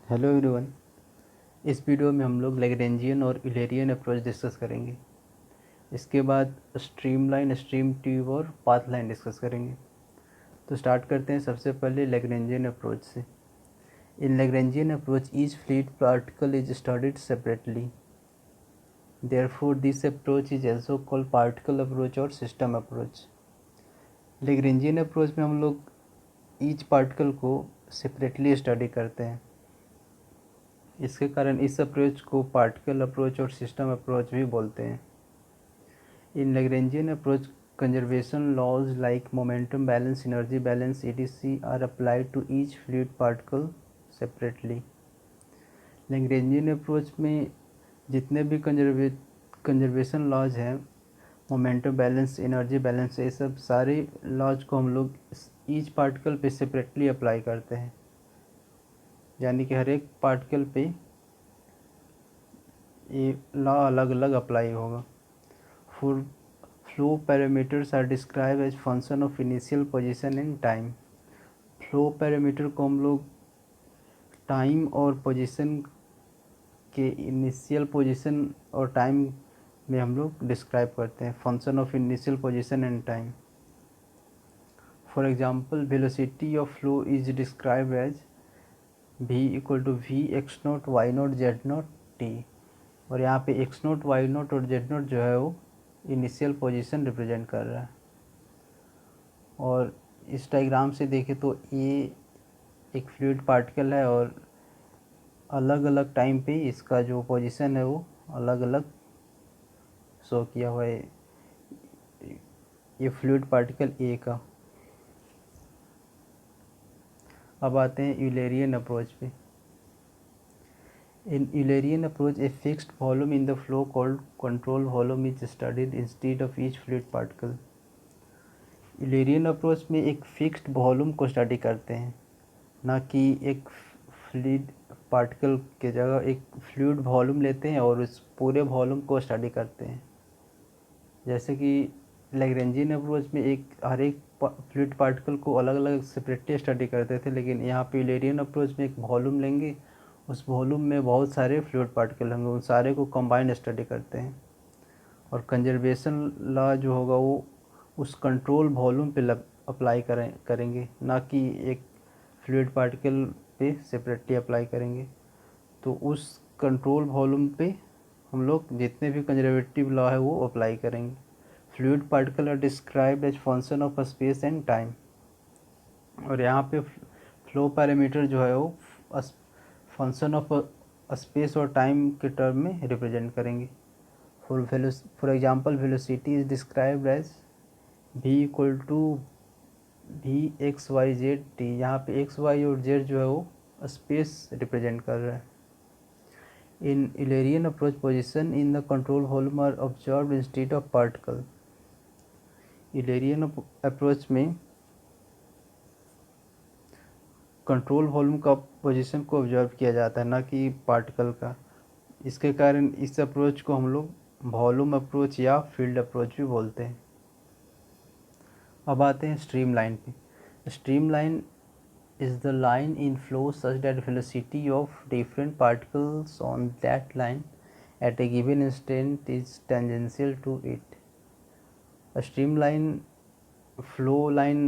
Hello everyone. इस video में हम लोग लैग्रेंजियन और यूलेरियन अप्रोच डिस्कस करेंगे। इसके बाद स्ट्रीमलाइन, स्ट्रीम ट्यूब और पाथ लाइन डिस्कस करेंगे। तो स्टार्ट करते हैं सबसे पहले लैग्रेंजियन अप्रोच से। In Lagrangian approach each fluid particle is studied separately, therefore this approach is also called particle approach और सिस्टम अप्रोच। लैग्रेंजियन अप्रोच में हम लोग ईच पार्टिकल को सेपरेटली स्टडी करते हैं। इसके कारण इस अप्रोच को पार्टिकल अप्रोच और सिस्टम अप्रोच भी बोलते हैं। In Lagrangian approach, conservation laws like momentum balance, energy balance, etc. are applied to each fluid particle separately. Lagrangian approach में जितने भी कंजर्वेशन लॉज हैं, मोमेंटम बैलेंस, एनर्जी बैलेंस, ये सब सारे लॉज को हम लोग ईच पार्टिकल पे सेपरेटली अप्लाई करते हैं। यानी कि हर एक पार्टिकल पे ये लॉ अलग अलग अप्लाई होगा। For flow parameters are describe as function of initial position and time. Flow parameter को हम लोग टाइम और पोजीशन के इनिशियल पोजीशन और टाइम में हम लोग डिस्क्राइब करते हैं, function of initial position and time. For example, velocity of flow is describe as v equal to V X naught Y naught Z naught T. और यहाँ पे एक्स नोट वाई नोट और Z naught जो है वो initial position represent कर रहा है। और इस डायग्राम से देखें तो ये एक फ्लूइड पार्टिकल है और अलग अलग टाइम पे इसका जो पोजीशन है वो अलग अलग शो किया हुआ है। ये फ्लूइड पार्टिकल ए का। अब आते हैं यूलेरियन अप्रोच पे। In Eulerian approach, a fixed volume in the flow called control volume is studied instead of each fluid particle. Eulerian approach में एक फिक्स्ड वॉल्यूम को स्टडी करते हैं, ना कि एक फ्लूइड पार्टिकल के जगह एक फ्लूइड वॉल्यूम लेते हैं और उस पूरे वॉल्यूम को स्टडी करते हैं। जैसे कि लैग्रेंजियन अप्रोच में हर एक फ्लूइड पार्टिकल को अलग अलग सेपरेटली स्टडी करते थे, लेकिन यहाँ पे यूलेरियन अप्रोच में एक वॉल्यूम लेंगे, उस वॉल्यूम में बहुत सारे फ्लूइड पार्टिकल होंगे, उन सारे को कंबाइंड स्टडी करते हैं। और कंजर्वेशन लॉ जो होगा वो उस कंट्रोल वॉल्यूम पे अप्लाई करेंगे, ना कि एक फ्लूइड पार्टिकल पे सेपरेटली अप्लाई करेंगे। तो उस कंट्रोल वॉल्यूम पे हम लोग जितने भी कंजर्वेटिव लॉ है वो अप्लाई करेंगे। Fluid particle are described as function of space and time. और यहाँ पे फ्लो पैरामीटर जो है वो फंक्शन ऑफ स्पेस और टाइम के टर्म में रिप्रेजेंट करेंगे। For example, velocity is described as v equal to V X Y Z T. यहाँ पे एक्स वाई और जेड जो है वो स्पेस रिप्रेजेंट कर रहा है। In Eulerian approach, position in the control volume are observed instead of particle. Eulerian approach में कंट्रोल वॉल्यूम का पोजीशन को ऑब्जर्व किया जाता है, ना कि पार्टिकल का। इसके कारण इस अप्रोच को हम लोग वॉल्यूम अप्रोच या फील्ड अप्रोच भी बोलते हैं। अब आते हैं स्ट्रीम लाइन पे। Stream line is the line in flow such that velocity of different particles on that line at a given instant is tangential to it. A streamline flow line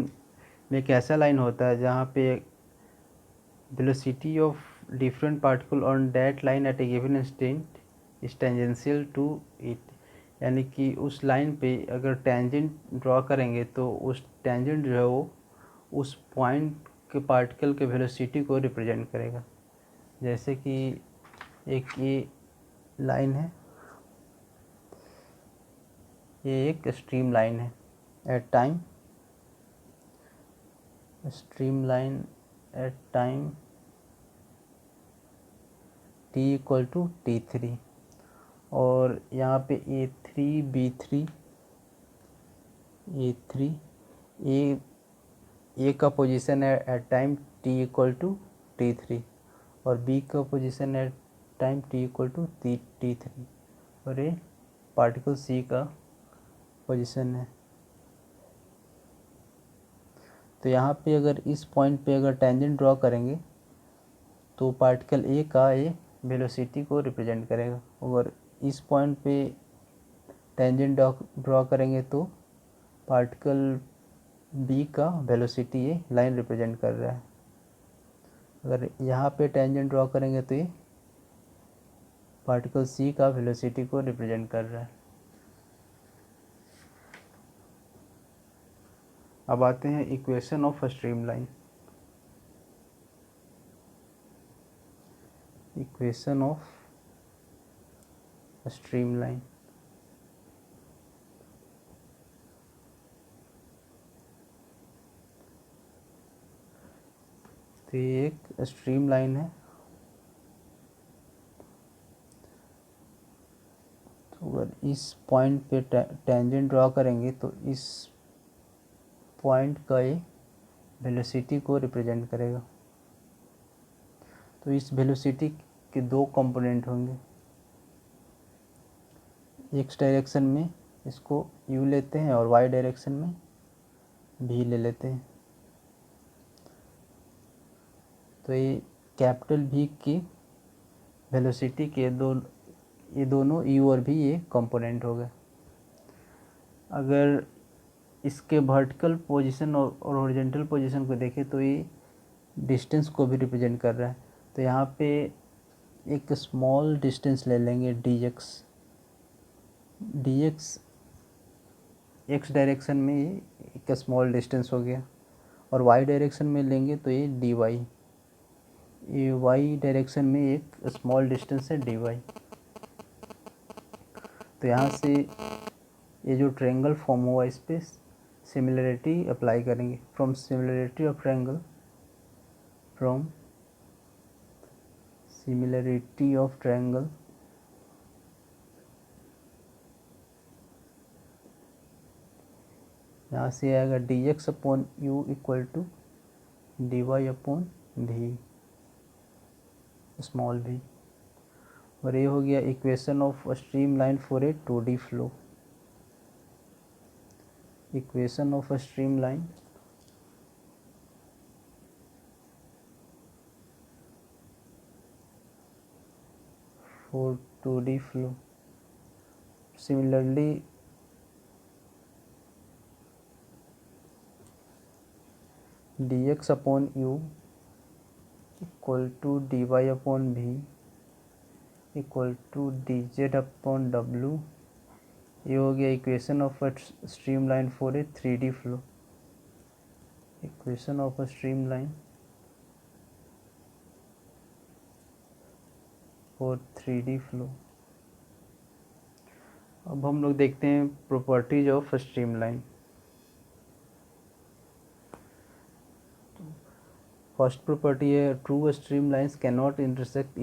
में एक ऐसा लाइन होता है जहाँ पे velocity of different particle on that line at a given instant is tangential to it। यानी कि उस लाइन पे अगर टेंजेंट ड्रॉ करेंगे तो उस टेंजेंट जो है वो उस पॉइंट के पार्टिकल के वेलोसिटी को रिप्रेजेंट करेगा। जैसे कि एक ये लाइन है, ये एक स्ट्रीम लाइन है at time, stream line at time t equal to t3। और यहाँ पे a3 b3 a3 ए का पोजीशन है at time t equal to t3 और b का पोजीशन है time t equal to t3 और ये पार्टिकल c का पोजीशन है। तो यहाँ पे अगर इस पॉइंट पे अगर टेंजेंट ड्रॉ करेंगे तो पार्टिकल ए का ए वेलोसिटी को रिप्रेजेंट करेगा, और इस पॉइंट पे टेंजेंट ड्रॉ करेंगे तो पार्टिकल बी का वेलोसिटी ये लाइन रिप्रेजेंट कर रहा है। अगर यहाँ पे टेंजेंट ड्रॉ करेंगे तो ये पार्टिकल सी का वेलोसिटी को रिप्रेजेंट कर रहा है। अब आते हैं equation of a streamline. Equation of a streamline. तो ये एक स्ट्रीमलाइन है। तो अगर इस पॉइंट पे टेंजेंट ड्रॉ करेंगे तो इस पॉइंट का ये वेलोसिटी को रिप्रेजेंट करेगा। तो इस वेलोसिटी के दो कंपोनेंट होंगे, एक्स डायरेक्शन में इसको यू लेते हैं और वाई डायरेक्शन में भी ले लेते हैं। तो ये कैपिटल भी की वेलोसिटी के ये दोनों यू और भी ये कंपोनेंट हो गए। अगर इसके वर्टिकल पोजीशन और हॉरिजॉन्टल पोजीशन को देखें तो ये डिस्टेंस को भी रिप्रेजेंट कर रहा है। तो यहाँ पे एक स्मॉल डिस्टेंस ले लेंगे डी एक्स। एक्स डायरेक्शन में ये एक स्मॉल डिस्टेंस हो गया, और वाई डायरेक्शन में लेंगे तो ये डी वाई। ये वाई डायरेक्शन में एक स्मॉल डिस्टेंस है डी वाई। तो यहाँ से ये जो ट्रायंगल फॉर्म हुआ इस पर सिमिलरिटी अप्लाई करेंगे। From similarity of triangle, from similarity of triangle यहाँ से आएगा d x upon u equal to d y upon v small v. और ये हो गया equation of stream line for a 2D flow. Equation of a stream line for 2D flow. Similarly d x upon u equal to d y upon v equal to d z upon डब्लू। ये हो गया equation of a stream line for a 3D flow. Equation of a stream line for 3D flow. अब हम लोग देखते हैं properties of stream line. First property है true stream lines can not intersect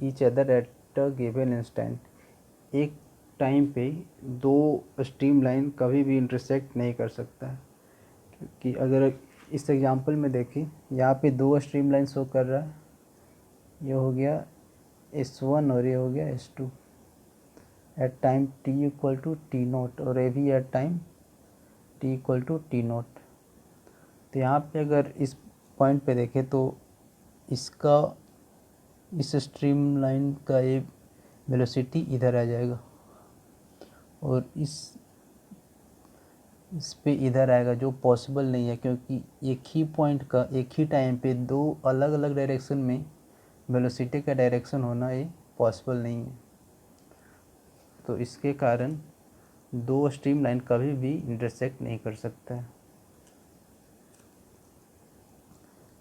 each other at a given instant. एक time पे दो stream line कभी भी इंटरसेक्ट नहीं कर सकता है, क्योंकि अगर इस एग्जांपल में देखें यहाँ पे दो स्ट्रीम लाइन शो कर रहा है। ये हो गया S1 और ये हो गया S2 at time t equal to T naught, और ये भी at time t equal to T naught. तो यहाँ पे अगर इस पॉइंट पे देखें तो इसका इस स्ट्रीम लाइन का ये वेलोसिटी इधर आ जाएगा, और इस पे इधर आएगा, जो पॉसिबल नहीं है, क्योंकि एक ही पॉइंट का एक ही टाइम पे दो अलग अलग डायरेक्शन में वेलोसिटी का डायरेक्शन होना ये पॉसिबल नहीं है। तो इसके कारण दो स्ट्रीम लाइन कभी भी इंटरसेक्ट नहीं कर सकता है।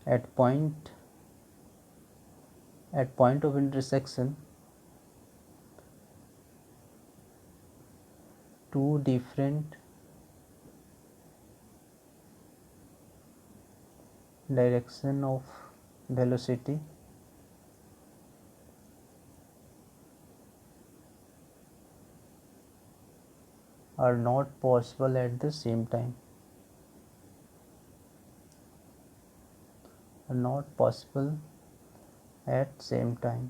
At point of intersection, two different direction of velocity are not possible at the same time. Are not possible at same time.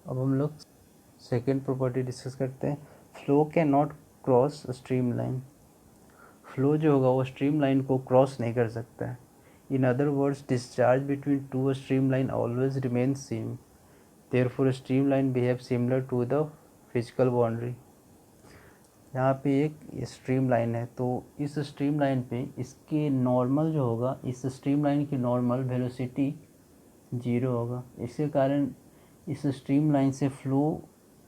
अब हम लोग सेकेंड प्रॉपर्टी डिस्कस करते हैं। Flow can not cross stream line. Flow जो होगा वो stream line को cross नहीं कर सकता है। In other words, discharge between two streamline always remains same. Therefore, streamline behave similar to the physical boundary. यहाँ पे एक स्ट्रीम लाइन है, तो इस स्ट्रीम लाइन पे इसके नॉर्मल जो होगा, इस स्ट्रीम लाइन की नॉर्मल वेलोसिटी 0 होगा। इसके कारण इस स्ट्रीम लाइन से फ्लो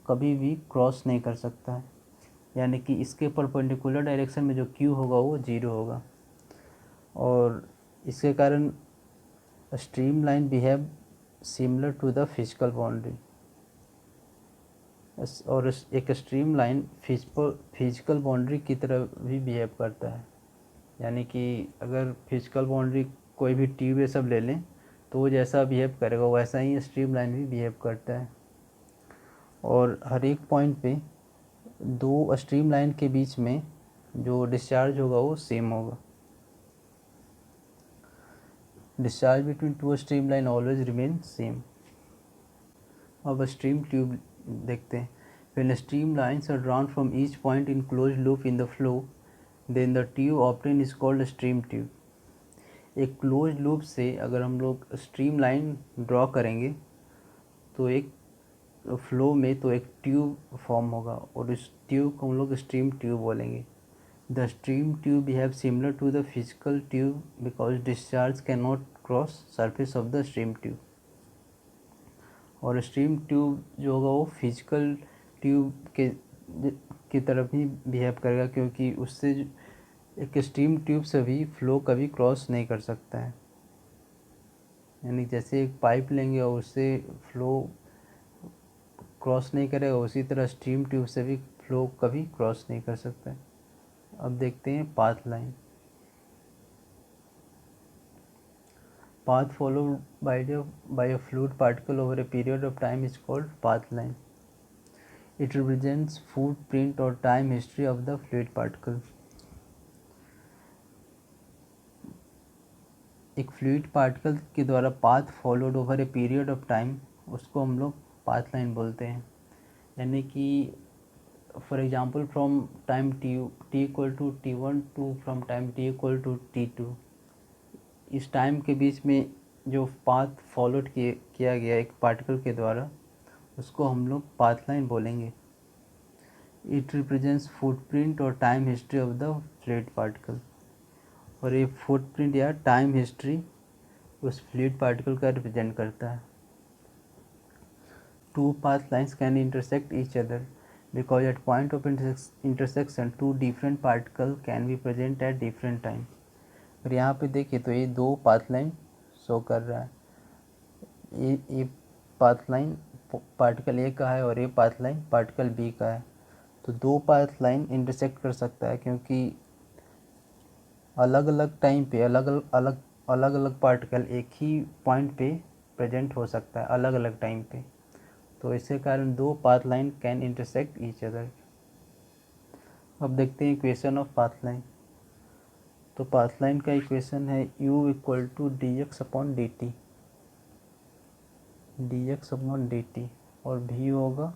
कभी भी क्रॉस नहीं कर सकता है, यानी कि इसके परपेंडिकुलर डायरेक्शन में जो क्यू होगा वो 0 होगा। और इसके कारण stream line behave similar to the physical boundary. और एक स्ट्रीम लाइन फिजिकल बाउंड्री की तरह भी बिहेव करता है, यानी कि अगर फिजिकल बाउंड्री कोई भी ट्यूब ये सब ले लें तो वो जैसा बिहेव करेगा वैसा ही स्ट्रीम लाइन भी बिहेव करता है। और हर एक पॉइंट पे दो स्ट्रीम लाइन के बीच में जो डिस्चार्ज होगा वो सेम होगा। Discharge between two stream line always remain same. अब स्ट्रीम ट्यूब देखते हैं। When stream lines are drawn from each point in closed loop in the flow, then the tube obtained is called stream tube. एक close loop से अगर हम लोग stream line draw करेंगे तो एक फ्लो में तो एक ट्यूब फॉर्म होगा, और इस ट्यूब को हम लोग स्ट्रीम ट्यूब बोलेंगे। The stream tube behave similar to the physical tube because discharge can not cross surface of the stream tube. और स्ट्रीम ट्यूब जो होगा वो फिजिकल ट्यूब की तरफ ही बिहेव करेगा, क्योंकि उससे एक स्ट्रीम ट्यूब से भी फ्लो कभी क्रॉस नहीं कर सकता है। यानी जैसे एक पाइप लेंगे और उससे फ्लो क्रॉस नहीं करेगा, उसी तरह स्ट्रीम ट्यूब से भी फ्लो कभी क्रॉस नहीं कर सकता है। अब देखते हैं path line. Path followed by a fluid particle over a period of time is called path line. It represents footprint or time history of the fluid particle. एक फ्लूइड पार्टिकल के द्वारा path followed over a period of time, उसको हम लोग path line बोलते हैं। यानी कि for example from time T equal to t1 to from time t equal to t2, इस टाइम के बीच में जो पाथ फॉलोड किया गया एक पार्टिकल के द्वारा, उसको हम लोग पाथ लाइन बोलेंगे। इट रिप्रेजेंट्स फुटप्रिंट और time history of the fluid particle. और ये फुटप्रिंट या टाइम हिस्ट्री उस फ्लूइड पार्टिकल का रिप्रेजेंट करता है। Two path lines can intersect each other because at point of intersection two different particle can be present at different time. और यहाँ पे देखिए तो ये दो पाथ लाइन शो कर रहा है। ये पाथ लाइन पार्टिकल ए का है और ये पाथ लाइन पार्टिकल बी का है। तो दो पाथ लाइन इंटरसेक्ट कर सकता है, क्योंकि अलग अलग टाइम पे अलग अलग पार्टिकल एक ही पॉइंट पे प्रेजेंट हो सकता है अलग अलग टाइम पे। तो इसके कारण दो path line can intersect each other. अब देखते हैं इक्वेशन ऑफ पाथ लाइन। तो पाथ लाइन का इक्वेशन है u equal to dx upon dt और v होगा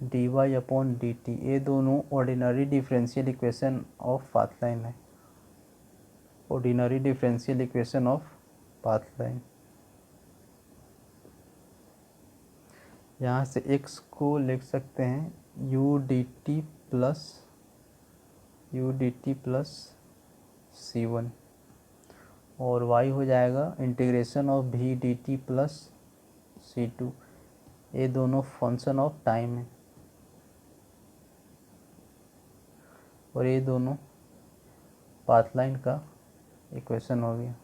dy अपॉन dt। ये दोनों ordinary differential equation of path line है। Ordinary differential equation of path line. यहाँ से x को लिख सकते हैं u dt प्लस c1 और y हो जाएगा integration of v dt plus c2। ये दोनों फंक्शन ऑफ टाइम है और ये दोनों पाथ लाइन का इक्वेशन हो गया।